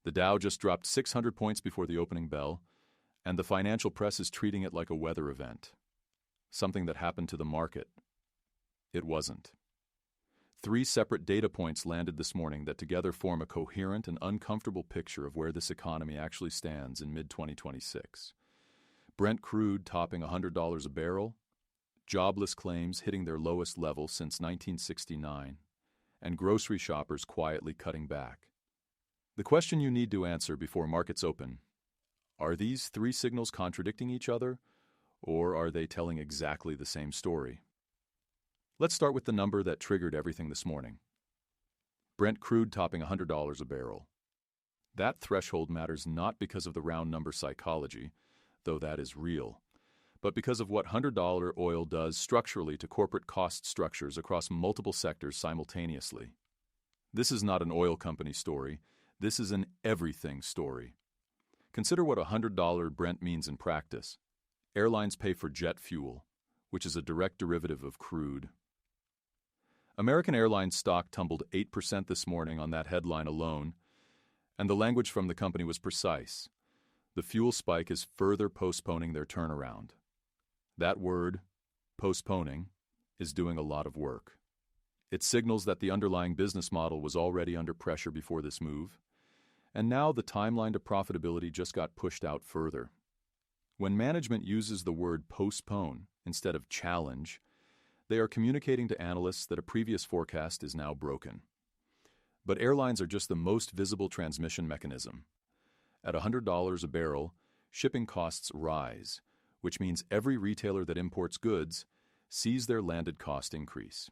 The Dow just dropped 600 points before the opening bell, and the financial press is treating it like a weather event. Something that happened to the market. It wasn't. 3 separate data points landed this morning that together form a coherent and uncomfortable picture of where this economy actually stands in mid-2026. Brent crude topping $100 a barrel, jobless claims hitting their lowest level since 1969, and grocery shoppers quietly cutting back. The question you need to answer before markets open: are these 3 signals contradicting each other, or are they telling exactly the same story? Let's start with the number that triggered everything this morning. Brent crude topping $100 a barrel. That threshold matters not because of the round number psychology, though that is real, but because of what $100 oil does structurally to corporate cost structures across multiple sectors simultaneously. This is not an oil company story. This is an everything story. Consider what $100 Brent means in practice. Airlines pay for jet fuel, which is a direct derivative of crude. American Airlines stock tumbled 8% this morning on that headline alone, and the language from the company was precise. The fuel spike is further postponing their turnaround. That word, postponing, is doing a lot of work. It signals that the underlying business model was already under pressure before this move, and now the timeline to profitability just got pushed out further. When management uses the word postpone instead of challenge, they are communicating to analysts that a previous forecast is now broken. But airlines are just the most visible transmission mechanism. At $100 a barrel, shipping costs rise, which means every retailer that imports goods sees their landed cost increase.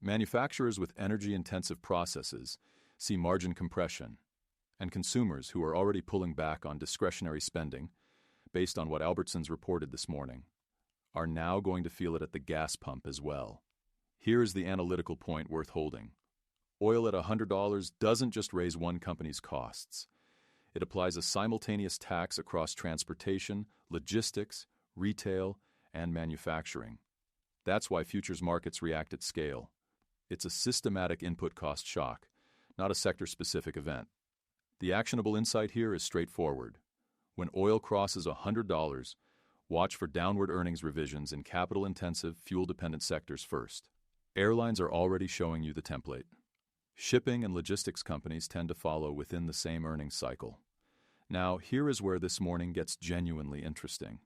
Manufacturers with energy-intensive processes see margin compression, and consumers who are already pulling back on discretionary spending, based on what Albertsons reported this morning, are now going to feel it at the gas pump as well. Here is the analytical point worth holding. Oil at $100 doesn't just raise one company's costs. It applies a simultaneous tax across transportation, logistics, retail, and manufacturing. That's why futures markets react at scale. It's a systematic input cost shock, not a sector-specific event. The actionable insight here is straightforward. When oil crosses $100, watch for downward earnings revisions in capital-intensive, fuel-dependent sectors first. Airlines are already showing you the template. Shipping and logistics companies tend to follow within the same earnings cycle. Now, here is where this morning gets genuinely interesting,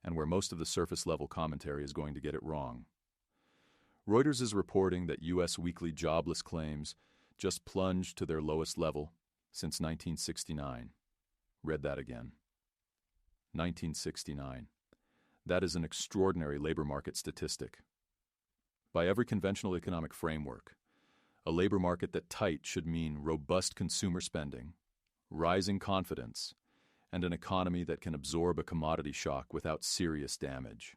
and where most of the surface-level commentary is going to get it wrong. Reuters is reporting that U.S. weekly jobless claims just plunged to their lowest level since 1969. Read that again. 1969. That is an extraordinary labor market statistic. By every conventional economic framework, a labor market that tight should mean robust consumer spending, rising confidence, and an economy that can absorb a commodity shock without serious damage.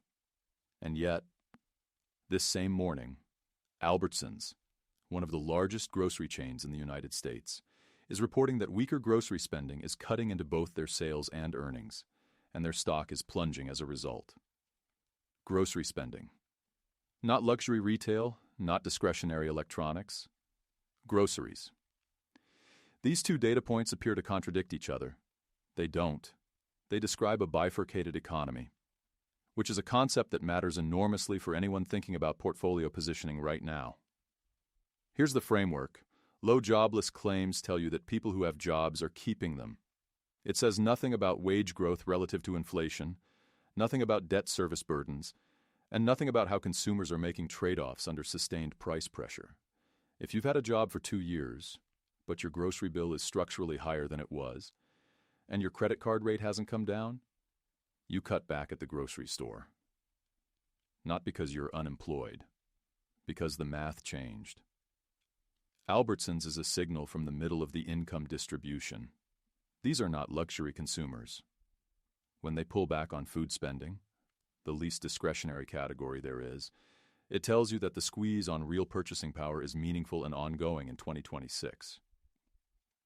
And yet, this same morning, Albertsons, one of the largest grocery chains in the United States, is reporting that weaker grocery spending is cutting into both their sales and earnings, and their stock is plunging as a result. Grocery spending. Not luxury retail, not discretionary electronics. Groceries. These 2 data points appear to contradict each other. They don't. They describe a bifurcated economy, which is a concept that matters enormously for anyone thinking about portfolio positioning right now. Here's the framework. Low jobless claims tell you that people who have jobs are keeping them. It says nothing about wage growth relative to inflation, nothing about debt service burdens, and nothing about how consumers are making trade-offs under sustained price pressure. If you've had a job for 2 years, but your grocery bill is structurally higher than it was, and your credit card rate hasn't come down, you cut back at the grocery store. Not because you're unemployed, because the math changed. Albertsons is a signal from the middle of the income distribution. These are not luxury consumers. When they pull back on food spending, the least discretionary category there is, it tells you that the squeeze on real purchasing power is meaningful and ongoing in 2026.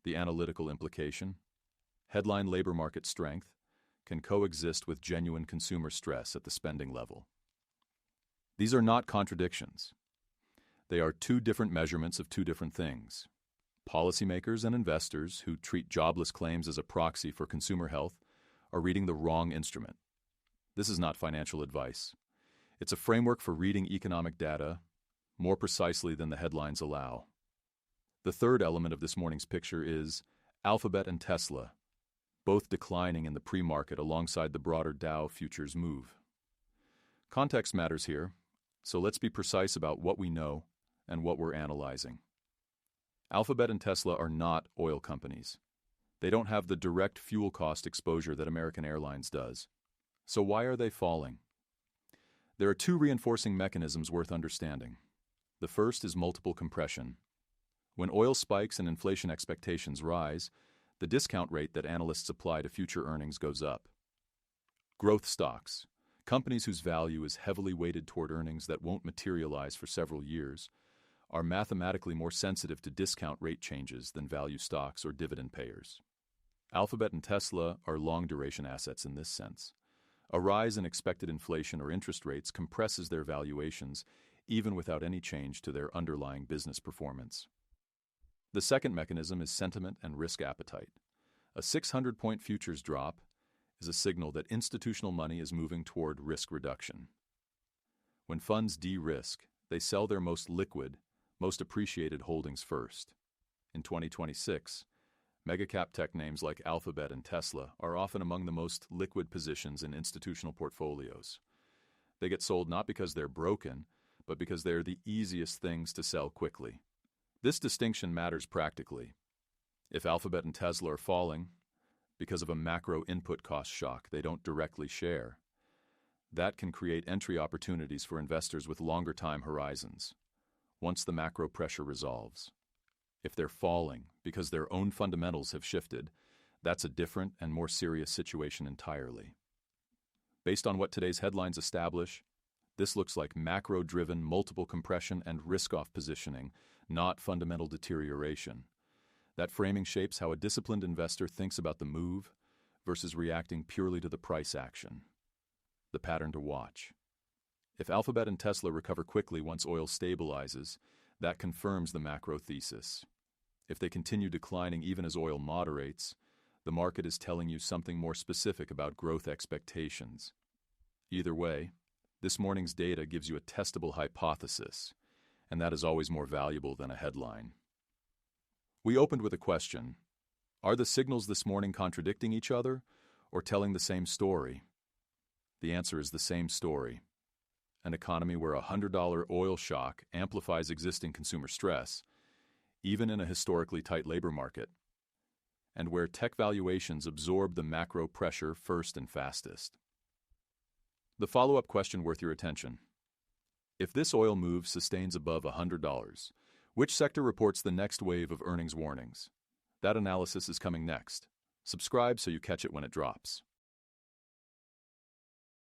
The analytical implication? Headline labor market strength can coexist with genuine consumer stress at the spending level. These are not contradictions. They are 2 different measurements of 2 different things. Policymakers and investors who treat jobless claims as a proxy for consumer health are reading the wrong instrument. This is not financial advice. It's a framework for reading economic data more precisely than the headlines allow. The third element of this morning's picture is Alphabet and Tesla, both declining in the pre-market alongside the broader Dow futures move. Context matters here, so let's be precise about what we know and what we're analyzing. Alphabet and Tesla are not oil companies. They don't have the direct fuel cost exposure that American Airlines does. So why are they falling? There are two reinforcing mechanisms worth understanding. The first is multiple compression. When oil spikes and inflation expectations rise, the discount rate that analysts apply to future earnings goes up. Growth stocks, companies whose value is heavily weighted toward earnings that won't materialize for several years, are mathematically more sensitive to discount rate changes than value stocks or dividend payers. Alphabet and Tesla are long-duration assets in this sense. A rise in expected inflation or interest rates compresses their valuations even without any change to their underlying business performance. The second mechanism is sentiment and risk appetite. A 600-point futures drop is a signal that institutional money is moving toward risk reduction. When funds de-risk, they sell their most liquid, most appreciated holdings first. In 2026, mega-cap tech names like Alphabet and Tesla are often among the most liquid positions in institutional portfolios. They get sold not because they're broken, but because they're the easiest things to sell quickly. This distinction matters practically. If Alphabet and Tesla are falling because of a macro input cost shock they don't directly share, that can create entry opportunities for investors with longer time horizons, once the macro pressure resolves. If they're falling because their own fundamentals have shifted, that's a different and more serious situation entirely. Based on what today's headlines establish, this looks like macro-driven multiple compression and risk-off positioning, not fundamental deterioration. That framing shapes how a disciplined investor thinks about the move versus reacting purely to the price action. The pattern to watch. If Alphabet and Tesla recover quickly once oil stabilizes, that confirms the macro thesis. If they continue declining even as oil moderates, the market is telling you something more specific about growth expectations. Either way, this morning's data gives you a testable hypothesis, and that is always more valuable than a headline. We opened with a question. Are the signals this morning contradicting each other or telling the same story? The answer is the same story. An economy where a $100 oil shock amplifies existing consumer stress, even in a historically tight labor market, and where tech valuations absorb the macro pressure first and fastest. The follow-up question worth your attention. If this oil move sustains above $100, which sector reports the next wave of earnings warnings? That analysis is coming next. Subscribe so you catch it when it drops.